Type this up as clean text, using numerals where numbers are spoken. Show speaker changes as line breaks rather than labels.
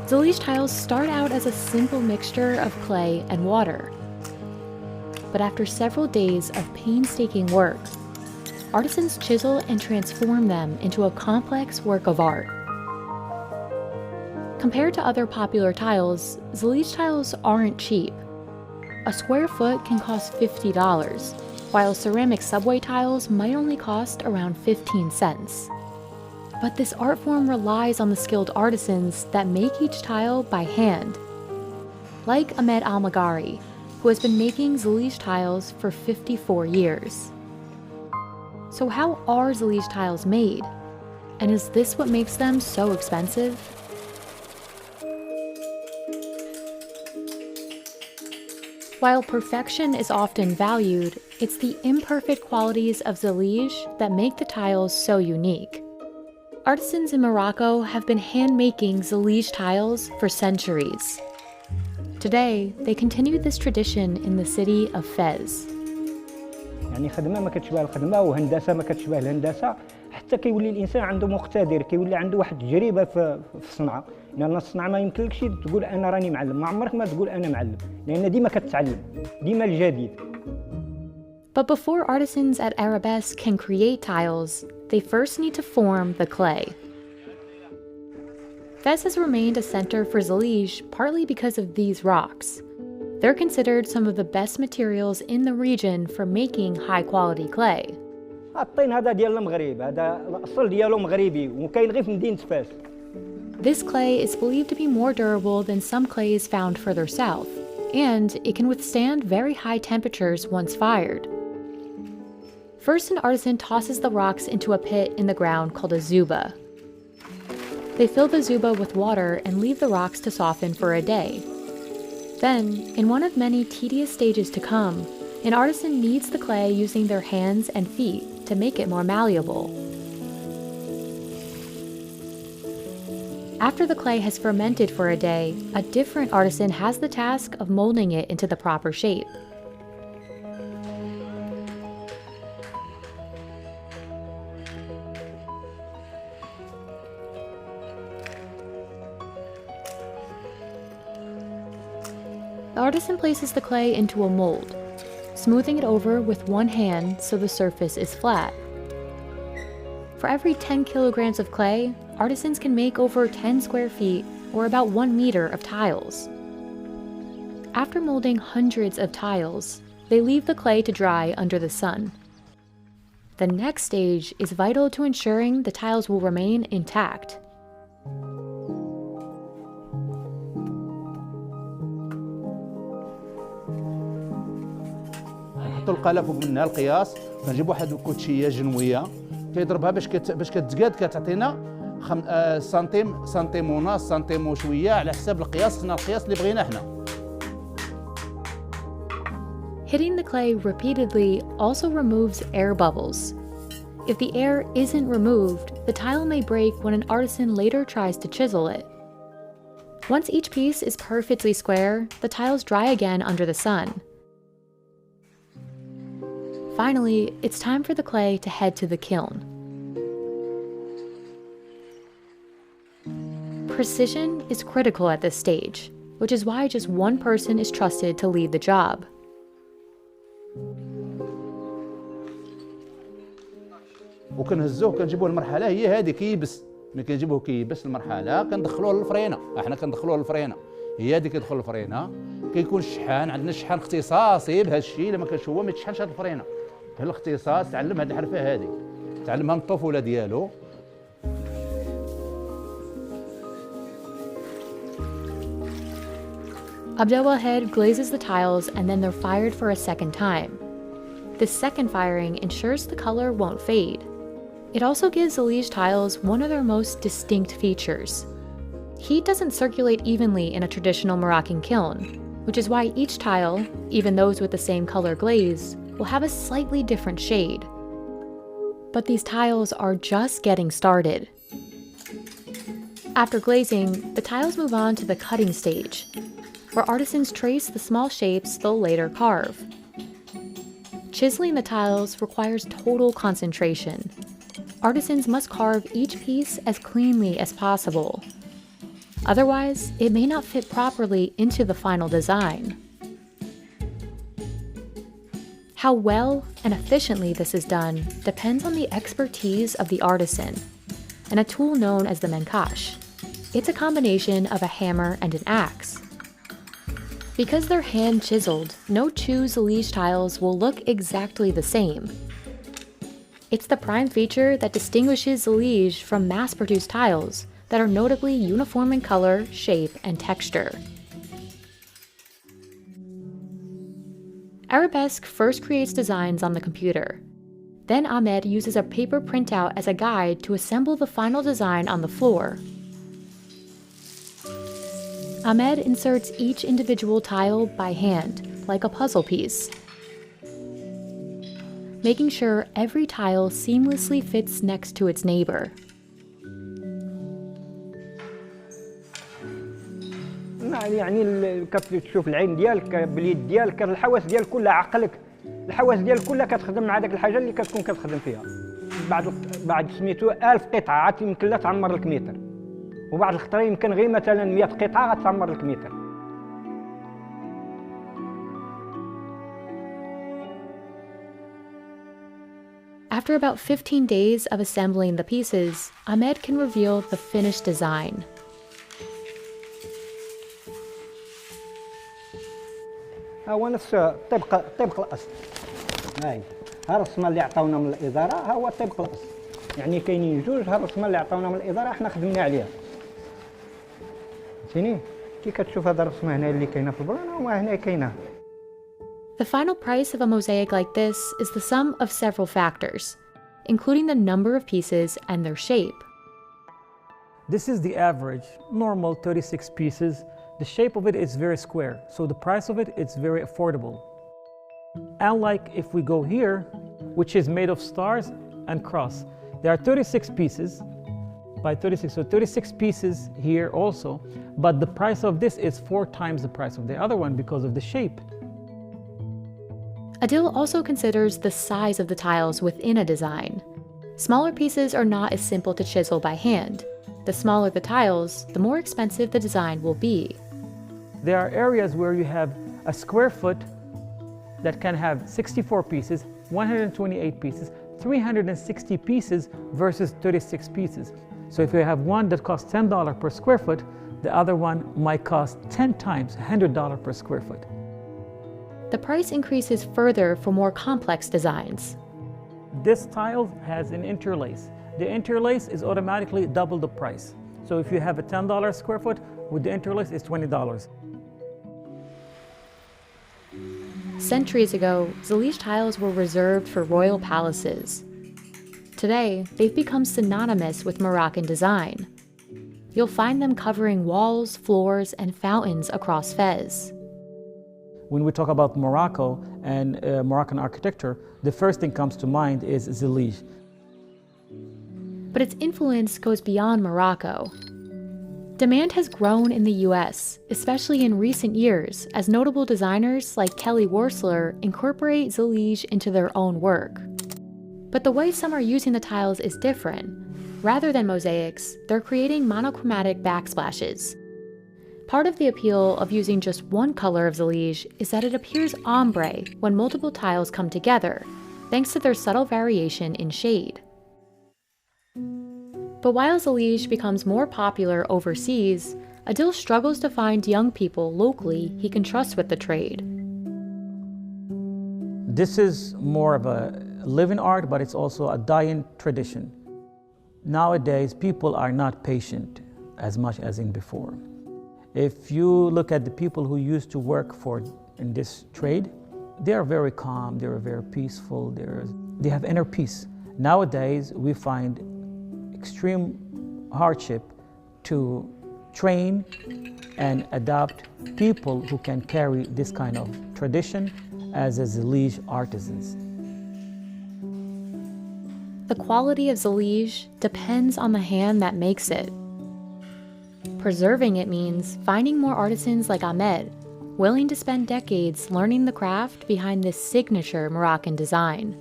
Zalige tiles start out as a simple mixture of clay and water. But after several days of painstaking work, artisans chisel and transform them into a complex work of art. Compared to other popular tiles, Zalige tiles aren't cheap. A square foot can cost $50, while ceramic subway tiles might only cost around 15 cents. But this art form relies on the skilled artisans that make each tile by hand. Like Ahmed Al-Magari, who has been making Zalige tiles for 54 years. So how are Zalige tiles made? And is this what makes them so expensive? While perfection is often valued, it's the imperfect qualities of Zalige that make the tiles so unique. Artisans in Morocco have been hand-making Zalige tiles for centuries. Today, they continue this tradition in the city of Fez.
يعني خدمة ما كتشبه الخدمة وهندسة ما كتشبه الهندسة حتى كيولي الإنسان عنده مقتدر كيولي عنده واحد التجربة في الصنعة لأن الصنعة ما يمكنلكش تقول أنا راني معلم ما عمرك ما تقول أنا معلم لأن ديما كتتعلم ديما الجديد.
But before artisans at Arabesque can create tiles, they first need to form the clay. Fez has remained a center for Zalige partly because of these rocks. They're considered some of the best materials in the region for making high-quality clay.
الطين هذا ديال المغرب هذا الأصل ديالو مغربي وكاين غير في مدينة فاس.
This clay is believed to be more durable than some clays found further south, and it can withstand very high temperatures once fired. First, an artisan tosses the rocks into a pit in the ground called a zuba. They fill the zuba with water and leave the rocks to soften for a day. Then, in one of many tedious stages to come, an artisan kneads the clay using their hands and feet to make it more malleable. After the clay has fermented for a day, a different artisan has the task of molding it into the proper shape. The artisan places the clay into a mold, smoothing it over with one hand so the surface is flat. For every 10 kilograms of clay, artisans can make over 10 square feet, or about 1 meter of tiles. After molding hundreds of tiles, they leave the clay to dry under the sun. The next stage is vital to ensuring the tiles will remain intact.
نحطوا القاله فوق منها القياس كنجيب واحد الكوتشيه جنويه كيضربها باش كتزقاد كتعطينا سنتيم ونص سنتيم وشويه على حساب القياس اللي بغينا حنا.
Hitting the clay repeatedly also removes air bubbles. If the air isn't removed, the tile may break when an artisan later tries to chisel it. Once each piece is perfectly square, the tiles dry again under the sun. Finally, it's time for the clay to head to the kiln. Precision is critical at this stage, which is why just one person is trusted to lead the job.
وكنهزوه كنجيبوه المرحله هي هذه كيبس ملي كنجيبوه كيبس المرحله كندخلوه للفرينه حنا كندخلوه للفرينه هي هذه كيدخل الفرينه كيكون الشحان عندنا شحان اختصاصي بهذا الشيء الا ما كانش هو ما يتشحنش هذه الفرينه الاختصاص تعلم هذه الحرفه هذه تعلمها من الطفوله ديالو.
Abdelwahed glazes the tiles and then they're fired for a second time. This second firing ensures the color won't fade. It also gives Zalige tiles one of their most distinct features. Heat doesn't circulate evenly in a traditional Moroccan kiln, which is why each tile, even those with the same color glaze, will have a slightly different shade. But these tiles are just getting started. After glazing, the tiles move on to the cutting stage, where artisans trace the small shapes they'll later carve. Chiseling the tiles requires total concentration. Artisans must carve each piece as cleanly as possible. Otherwise, it may not fit properly into the final design. How well and efficiently this is done depends on the expertise of the artisan, and a tool known as the menkash. It's a combination of a hammer and an axe. Because they're hand-chiseled, no two Zelige tiles will look exactly the same. It's the prime feature that distinguishes Zelige from mass-produced tiles that are notably uniform in color, shape, and texture. Arabesque first creates designs on the computer. Then Ahmed uses a paper printout as a guide to assemble the final design on the floor. Ahmed inserts each individual tile by hand, like a puzzle piece, making sure every tile seamlessly fits next to its neighbor.
يعني كتشوف العين ديالك باليد ديالك الحواس ديالك كلها عقلك الحواس ديالك كلها كتخدم مع داك الحاجه اللي كتكون كتخدم فيها بعد سميتو 1000 قطعه عاد يمكن لا تعمر لك متر وبعد الخطره يمكن غير مثلا 100 قطعه غتعمر لك متر.
After about 15 days of assembling the pieces, Ahmed can reveal the finished design.
ها هو نفس طبق الاصل. هاي الرسمه اللي عطاونا من الاداره ها هو طبق الاصل. يعني كاينين جوج ها الرسمه اللي عطاونا من الاداره احنا خدمنا عليها. فهمتيني؟ كي كتشوف هذا الرسمه هنا اللي كاينه في البلان وما هنا كاينه.
The final price of a mosaic like this is the sum of several factors, including the number of pieces and their shape.
This is the average, normal 36 pieces. The shape of it is very square, so the price of it is very affordable. Unlike if we go here, which is made of stars and cross. There are 36 pieces by 36, so 36 pieces here also, but the price of this is 4 times the price of the other one because of the shape.
Adil also considers the size of the tiles within a design. Smaller pieces are not as simple to chisel by hand. The smaller the tiles, the more expensive the design will be.
There are areas where you have a square foot that can have 64 pieces, 128 pieces, 360 pieces versus 36 pieces. So if you have one that costs $10 per square foot, the other one might cost 10 times, $100 per square foot.
The price increases further for more complex designs.
This tile has an interlace. The interlace is automatically double the price. So if you have a $10 square foot, with the interlace it's $20.
Centuries ago, Zelige tiles were reserved for royal palaces. Today, they've become synonymous with Moroccan design. You'll find them covering walls, floors, and fountains across Fez.
When we talk about Morocco and Moroccan architecture, the first thing comes to mind is Zelige.
But its influence goes beyond Morocco. Demand has grown in the US, especially in recent years, as notable designers like Kelly Worsler incorporate Zelige into their own work. But the way some are using the tiles is different. Rather than mosaics, they're creating monochromatic backsplashes. Part of the appeal of using just one color of Zelige is that it appears ombre when multiple tiles come together, thanks to their subtle variation in shade. But while Zelige becomes more popular overseas, Adil struggles to find young people locally he can trust with the trade.
This is more of a living art, but it's also a dying tradition. Nowadays, people are not patient as much as in before. If you look at the people who used to work in this trade, they are very calm, they are very peaceful, they have inner peace. Nowadays, we find extreme hardship to train and adopt people who can carry this kind of tradition as Zelige artisans.
The quality of Zelige depends on the hand that makes it. Preserving it means finding more artisans like Ahmed, willing to spend decades learning the craft behind this signature Moroccan design.